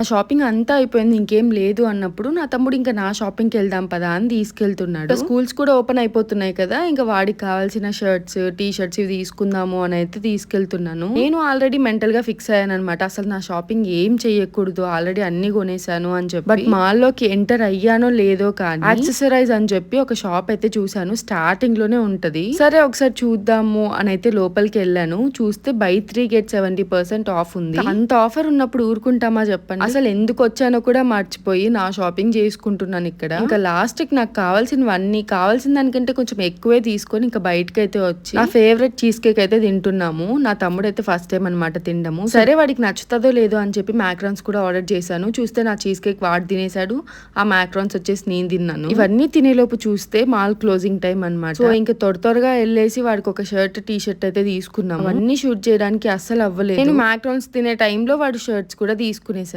Shopping అంతా అయిపోయింది. ఇంకేం లేదు అన్నప్పుడు నా తమ్ముడు ఇంకా నా షాపింగ్‌కి వెళ్దాం పదా అని తీసుకెళ్తున్నాడు. స్కూల్స్ కూడా ఓపెన్ అయిపోతున్నాయి కదా! ఇంకా వాడికి కావాల్సిన షర్ట్స్, టీ షర్ట్స్ ఇవి తీసుకుందాము అని అయితే తీసుకెళ్తున్నాను. నేను ఆల్రెడీ మెంటల్‌గా ఫిక్స్ అయ్యానన్నమాట. అసలు నా షాపింగ్ ఏం చేయకూడదు. ఆల్రెడీ అన్ని కొనేసాను అని చెప్పి. బట్ మాల్‌లోకి ఎంటర్ అయ్యానో లేదో కానీ యాక్సెసరైజ్ అని చెప్పి ఒక షాప్ అయితే చూసాను. స్టార్టింగ్ లోనే ఉంటది. సరే ఒకసారి చూద్దాము అని అయితే లోపలికి వెళ్ళాను. చూస్తే బై 3 గెట్ 70% ఆఫ్ ఉంది. అంత ఆఫర్ ఉన్నప్పుడు ఊరుకుంటామా చెప్పండి. అసలు ఎందుకు వచ్చానో కూడా మర్చిపోయి నా షాపింగ్ చేసుకుంటున్నాను ఇక్కడ. ఇంకా లాస్ట్ కి నాకు కావాల్సినవన్నీ కావాల్సిన దానికంటే కొంచెం ఎక్కువే తీసుకొని ఇంకా బయటకి అయితే వచ్చి నా ఫేవరెట్ చీజ్ కేక్ అయితే తింటున్నాము. నా తమ్ముడు అయితే ఫస్ట్ టైం అనమాట తినడము. సరే వాడికి నచ్చుతుందో లేదో అని చెప్పి మ్యాక్రాన్స్ కూడా ఆర్డర్ చేశాను. చూస్తే నా చీజ్ కేక్ వాడు తినేసాడు. ఆ మ్యాక్రాన్స్ వచ్చేసి నేను తిన్నాను. ఇవన్నీ తినేలోపు చూస్తే మాల్ క్లోజింగ్ టైం అనమాట. సో ఇంకా త్వరగా వెళ్ళేసి వాడికి ఒక షర్ట్ టీ షర్ట్ అయితే తీసుకున్నాము. అవన్నీ షూట్ చేయడానికి అస్సలు అవ్వలేదు. నేను మ్యాక్రాన్స్ తినే టైంలో వాడు షర్ట్స్ కూడా తీసుకునేసాడు.